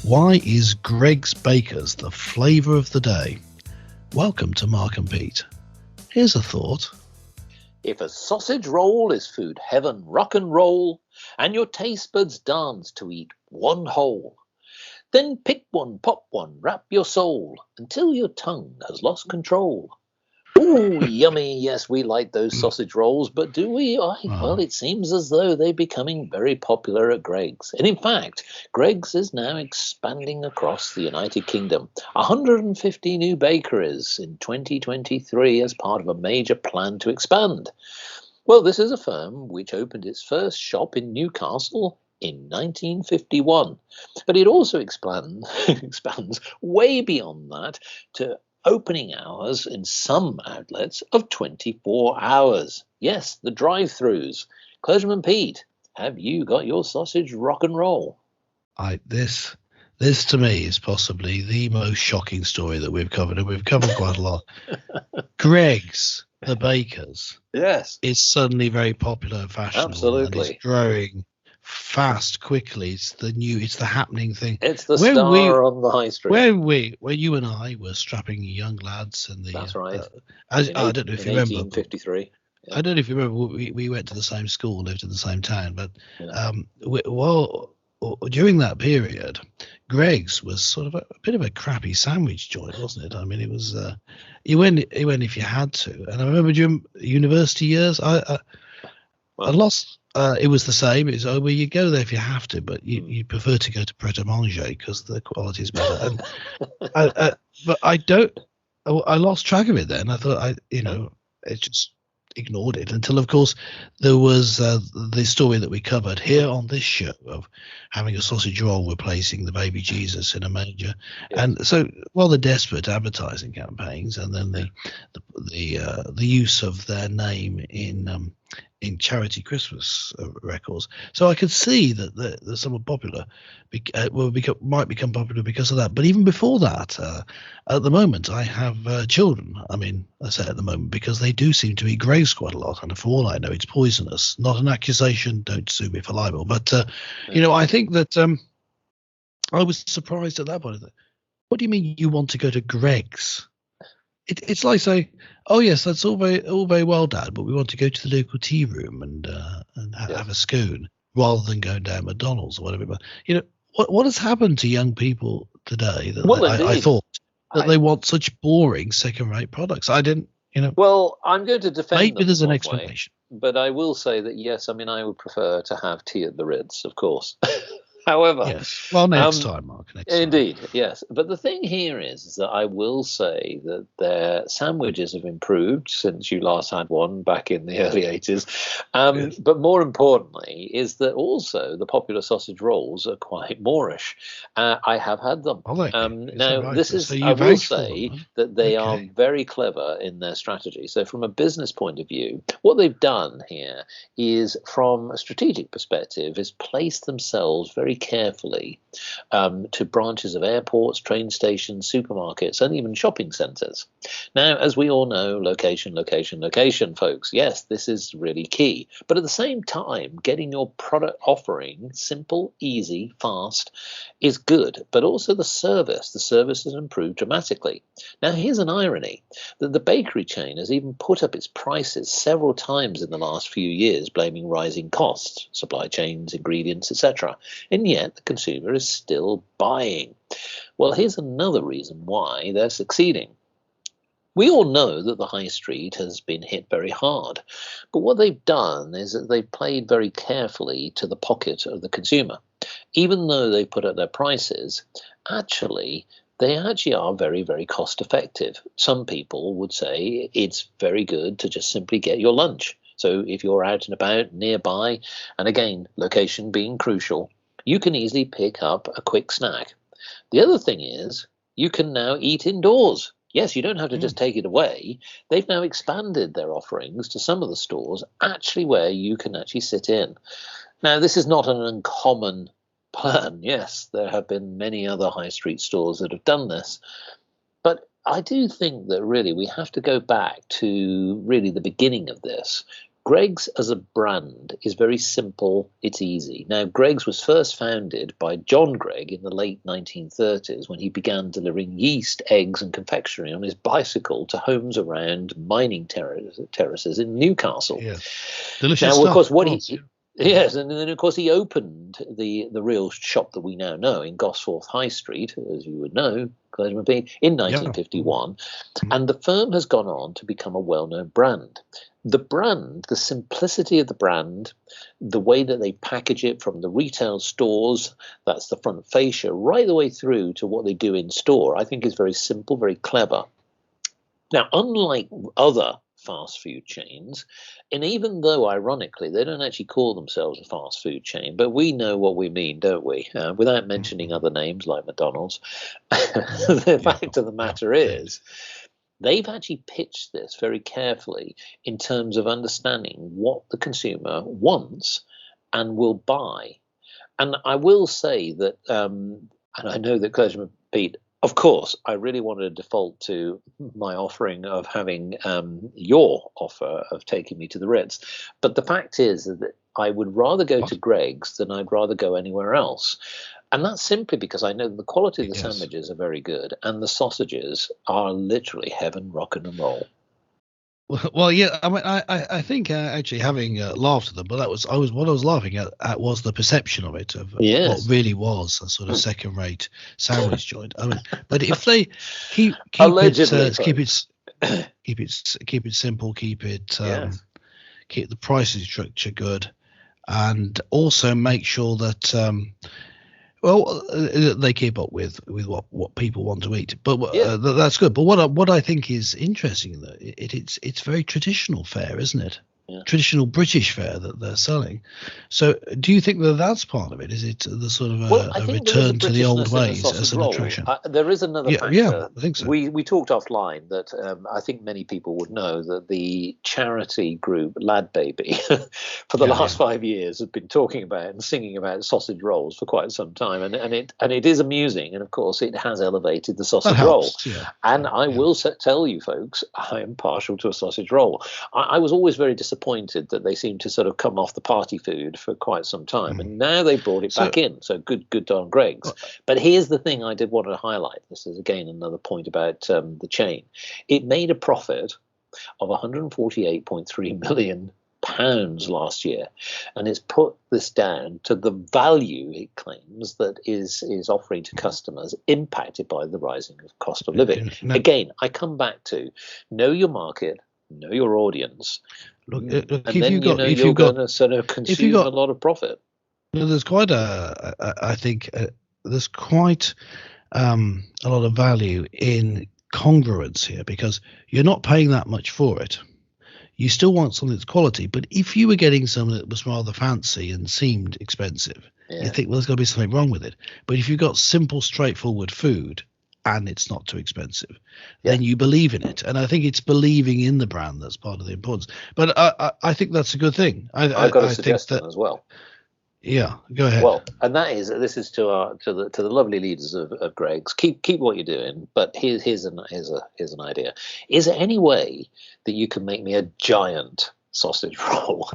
Why is Greg's Bakers the flavour of the day? Welcome to Mark and Pete. Here's a thought. If a sausage roll is food heaven, rock and roll, and your taste buds dance to eat one whole, then pick one, pop one, wrap your soul until your tongue has lost control. Ooh, yummy. Yes, we like those sausage rolls, but do we? Well, it seems as though they're becoming very popular at Greg's. And in fact, Greg's is now expanding across the United Kingdom. 150 new bakeries in 2023 as part of a major plan to expand. Well, this is a firm which opened its first shop in Newcastle in 1951. But it also expands way beyond that to opening hours in some outlets of 24 hours. Yes, the drive-throughs. Clergyman Pete, have you got your sausage rock and roll? This to me is possibly the most shocking story that we've covered, and we've covered quite a lot. Greg's, the bakers, yes, is suddenly very popular and fashionable. Absolutely. And it's growing fast, quickly. It's the happening thing. It's the star on the high street. Where you and I were strapping young lads in the. That's right. I don't know if you remember. 1853. Yeah. I don't know if you remember. We went to the same school, lived in the same town, but Yeah. During that period, Greg's was sort of a bit of a crappy sandwich joint, wasn't it? I mean, it was you went if you had to. And I remember during university years, I lost. It was the same. It's well, you go there if you have to, but you prefer to go to Pret a Manger because the quality is better. And but I don't. I lost track of it then. I thought it just ignored it until, of course, there was the story that we covered here on this show of having a sausage roll replacing the baby Jesus in a manger. Yes. And so, the desperate advertising campaigns, and then the use of their name in charity Christmas records. So I could see that the somewhat popular might become popular because of that. But even before that, at the moment, I have children. I mean, I say at the moment because they do seem to eat Greg's quite a lot. And for all I know, it's poisonous. Not an accusation. Don't sue me for libel. But, I think that I was surprised at that point. What do you mean you want to go to Greg's? It's like saying, "Oh yes, that's all very well, Dad, but we want to go to the local tea room and have a scone rather than going down McDonald's or whatever." But what has happened to young people today that I thought that they want such boring second-rate products? I didn't, Well, I'm going to defend. Maybe there's an explanation, but I will say that yes. I mean, I would prefer to have tea at the Ritz, of course. However, yes. Well, next time, Mark. Indeed, yes. But the thing here is that I will say that their sandwiches have improved since you last had one back in the early 80s. Yes. But more importantly is that also the popular sausage rolls are quite Moorish. I have had them. Now, right? This is, I will say that they are very clever in their strategy. So from a business point of view, what they've done here is, from a strategic perspective, is place themselves very carefully to branches of airports, train stations, supermarkets, and even shopping centres. Now, as we all know, location, folks. Yes, this is really key. But at the same time, getting your product offering simple, easy, fast is good. But also the service has improved dramatically. Now, here's an irony, that the bakery chain has even put up its prices several times in the last few years, blaming rising costs, supply chains, ingredients, etc. And yet the consumer is still buying. Well, here's another reason why they're succeeding. We all know that the high street has been hit very hard, but what they've done is that they've played very carefully to the pocket of the consumer. Even though they put up their prices, they actually are very, very cost effective. Some people would say it's very good to just simply get your lunch. So if you're out and about nearby, and again, location being crucial, you can easily pick up a quick snack. The other thing is you can now eat indoors. Yes, you don't have to just take it away. They've now expanded their offerings to some of the stores actually where you can actually sit in. Now, this is not an uncommon plan. Yes, there have been many other high street stores that have done this. But I do think that really we have to go back to really the beginning of this. Greggs as a brand is very simple. It's easy. Now, Greggs was first founded by John Gregg in the late 1930s when he began delivering yeast, eggs, and confectionery on his bicycle to homes around mining terraces in Newcastle. Yeah. Delicious now, stuff. of course, what he yes, and then of course he opened the real shop that we now know in Gosforth High Street, as you would know, in 1951, and the firm has gone on to become a well-known brand. The brand, the simplicity of the brand, the way that they package it from the retail stores, that's the front fascia, right the way through to what they do in store, I think is very simple, very clever. Now, unlike other fast food chains, and even though ironically they don't actually call themselves a fast food chain, but we know what we mean, don't we, without mentioning other names like McDonald's. The fact of the matter is they've actually pitched this very carefully in terms of understanding what the consumer wants and will buy. And I will say that, and I know that Clergyman Pete, of course, I really wanted to default to my offering of having your offer of taking me to the Ritz. But the fact is that I would rather go to Greggs than I'd rather go anywhere else. And that's simply because I know the quality of the sandwiches are very good and the sausages are literally heaven, rock and roll. Well, yeah. I mean, I think actually having laughed at them, but what I was laughing at was the perception of it, of what really was a sort of second-rate sandwich joint. I mean, but if they keep it simple, keep the pricing structure good, and also make sure that they keep up with what people want to eat. But that's good. But what I think is interesting, though, it's very traditional fare, isn't it? Yeah. Traditional British fare that they're selling. So do you think that that's part of it? Is it the sort of a return to the old ways as an attraction? There is another factor. Yeah, I think so. We talked offline that I think many people would know that the charity group Lad Baby for the last 5 years has been talking about and singing about sausage rolls for quite some time, and it is amusing, and of course it has elevated the sausage roll. And I will tell you folks, I am partial to a sausage roll. I was always very disappointed that they seem to sort of come off the party food for quite some time, and now they brought it back in. So good on Greggs. But here's the thing I did want to highlight. This is again another point about the chain. It made a profit of 148.3 million pounds last year, and it's put this down to the value it claims that is offering to customers impacted by the rising of cost of living. Again, I come back to know your market, know your audience. Look, and then you're going to sort of consume a lot of profit. There's quite I think there's quite a lot of value in congruence here, because you're not paying that much for it. You still want something that's quality, but if you were getting something that was rather fancy and seemed expensive, you think, well, there's got to be something wrong with it. But if you've got simple, straightforward food and it's not too expensive, then you believe in it. And I think it's believing in the brand that's part of the importance. But I think that's a good thing. I've got a suggestion as well. Yeah, go ahead. Well, and this is to the lovely leaders of Greggs. Keep what you're doing, but here's an idea. Is there any way that you can make me a giant sausage roll?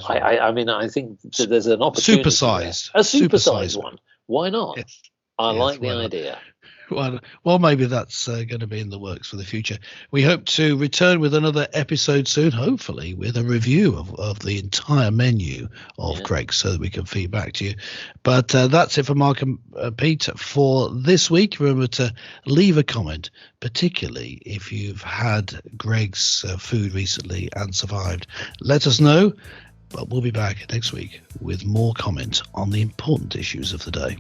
I mean, I think that there's an opportunity. Supersized. A supersized one. Why not? Yes. I like the idea. Well, maybe that's going to be in the works for the future. We hope to return with another episode soon, hopefully with a review of the entire menu of Greggs, so that we can feed back to you. But that's it for Mark and Pete for this week. Remember to leave a comment, particularly if you've had Greggs food recently and survived. Let us know, but we'll be back next week with more comment on the important issues of the day.